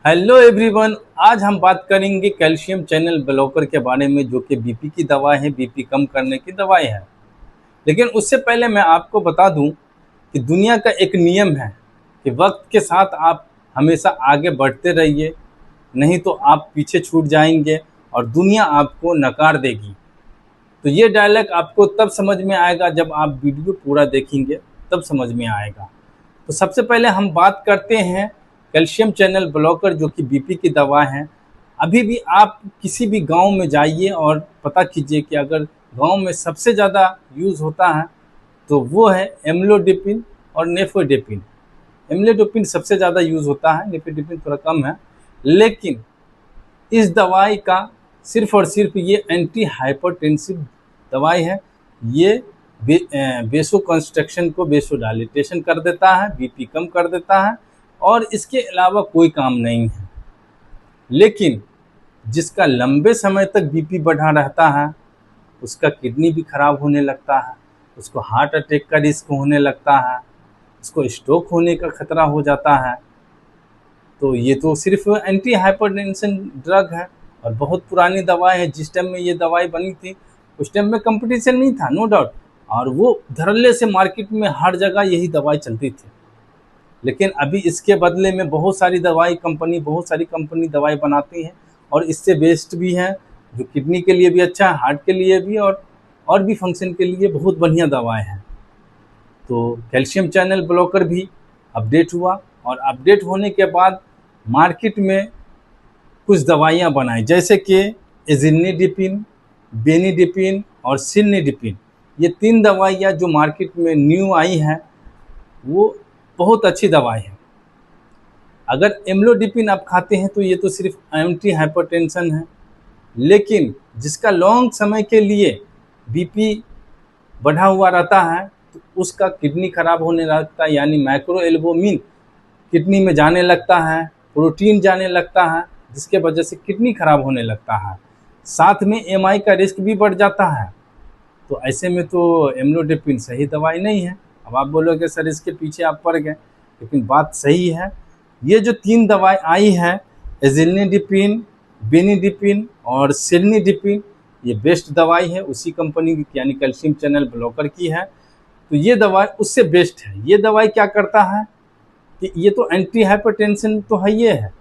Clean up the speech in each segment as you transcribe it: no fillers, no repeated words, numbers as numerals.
Hello everyone, आज हम बात करेंगे कैल्शियम चैनल ब्लॉकर के बारे में, जो कि बीपी की दवा है, बीपी कम करने की दवाई है। लेकिन उससे पहले मैं आपको बता दूं कि दुनिया का एक नियम है कि वक्त के साथ आप हमेशा आगे बढ़ते रहिए, नहीं तो आप पीछे छूट जाएंगे और दुनिया आपको नकार देगी। तो ये डायलॉग आपको तब समझ में आएगा जब आप वीडियो पूरा देखेंगे, तब समझ में आएगा। तो सबसे पहले हम बात करते हैं कैल्शियम चैनल ब्लॉकर, जो कि बीपी की दवा है। अभी भी आप किसी भी गांव में जाइए और पता कीजिए कि अगर गांव में सबसे ज़्यादा यूज़ होता है तो वो है एम्लोडिपिन और नेफोडिपिन। एम्लोडिपिन सबसे ज़्यादा यूज़ होता है, नेफोडिपिन थोड़ा कम है। लेकिन इस दवाई का सिर्फ और सिर्फ ये एंटी हाइपरटेंसिव दवाई है। ये बेसो कंस्ट्रक्शन को बेसोडाइलेटेशन कर देता है, बीपी कम कर देता है, और इसके अलावा कोई काम नहीं है। लेकिन जिसका लंबे समय तक बीपी बढ़ा रहता है, उसका किडनी भी खराब होने लगता है, उसको हार्ट अटैक का रिस्क होने लगता है, उसको स्ट्रोक होने का खतरा हो जाता है। तो ये तो सिर्फ एंटी हाइपरटेंशन ड्रग है और बहुत पुरानी दवाई है। जिस टाइम में ये दवाई बनी थी उस टाइम में कंपटीशन नहीं था, नो डाउट, और वो धड़ल्ले से मार्केट में हर जगह यही दवाई चलती थी। लेकिन अभी इसके बदले में बहुत सारी कंपनी दवाई बनाती हैं और इससे बेस्ट भी है, जो किडनी के लिए भी अच्छा है, हार्ट के लिए भी, और भी फंक्शन के लिए बहुत बढ़िया दवाई है। तो कैल्शियम चैनल ब्लॉकर भी अपडेट हुआ और अपडेट होने के बाद मार्केट में कुछ दवाइयाँ बनाई, जैसे कि एजिनिडिपिन, बेनिडिपिन और सिनिडिपिन। ये 3 दवाइयाँ जो मार्केट में न्यू आई हैं, वो बहुत अच्छी दवाई है। अगर एम्लोडिपिन आप खाते हैं तो ये तो सिर्फ एंटी हाइपरटेंशन है, लेकिन जिसका लॉन्ग समय के लिए बीपी बढ़ा हुआ रहता है तो उसका किडनी खराब होने लगता है, यानी माइक्रो एल्बुमिन किडनी में जाने लगता है, प्रोटीन जाने लगता है, जिसके वजह से किडनी खराब होने लगता है। साथ में एमआई का रिस्क भी बढ़ जाता है। तो ऐसे में तो एम्लोडिपिन सही दवाई नहीं है। अब आप बोलोगे सर इसके पीछे आप पड़ गए, लेकिन बात सही है। ये जो 3 दवाई आई है, एजिनिडिपिन, बेनिडिपिन और सिनिडिपिन, ये बेस्ट दवाई है उसी कंपनी की, यानी कैल्शियम चैनल ब्लॉकर की है। तो ये दवाई उससे बेस्ट है। ये दवाई क्या करता है कि ये तो एंटी हाइपरटेंशन तो है, ये है,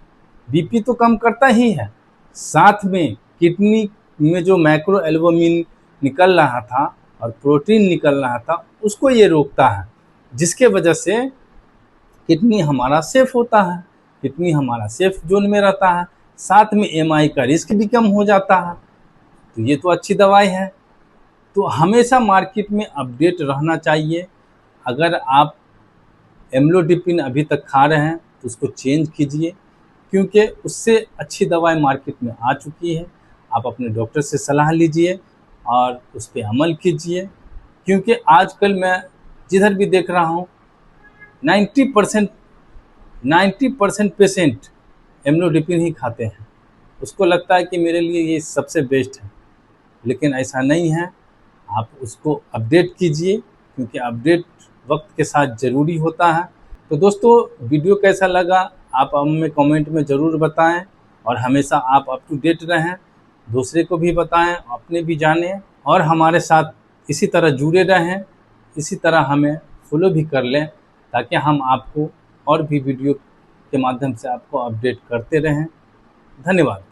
बीपी तो कम करता ही है, साथ में किडनी में जो माइक्रो एल्बुमिन निकल रहा था और प्रोटीन निकल रहा था उसको ये रोकता है, जिसके वजह से किडनी हमारा सेफ होता है, किडनी हमारा सेफ जोन में रहता है, साथ में एमआई का रिस्क भी कम हो जाता है। तो ये तो अच्छी दवाई है। तो हमेशा मार्केट में अपडेट रहना चाहिए। अगर आप एम्लोडिपिन अभी तक खा रहे हैं तो उसको चेंज कीजिए, क्योंकि उससे अच्छी दवाई मार्केट में आ चुकी है। आप अपने डॉक्टर से सलाह लीजिए और उस पर अमल कीजिए, क्योंकि आजकल मैं जिधर भी देख रहा हूँ 90% पेशेंट एम्लोडिपिन ही खाते हैं। उसको लगता है कि मेरे लिए ये सबसे बेस्ट है, लेकिन ऐसा नहीं है। आप उसको अपडेट कीजिए, क्योंकि अपडेट वक्त के साथ ज़रूरी होता है। तो दोस्तों, वीडियो कैसा लगा आप हमें कमेंट में ज़रूर बताएं, और हमेशा आप अप टू डेट रहें, दूसरे को भी बताएं, अपने भी जानें, और हमारे साथ इसी तरह जुड़े रहें, इसी तरह हमें फॉलो भी कर लें, ताकि हम आपको और भी वीडियो के माध्यम से आपको अपडेट करते रहें। धन्यवाद।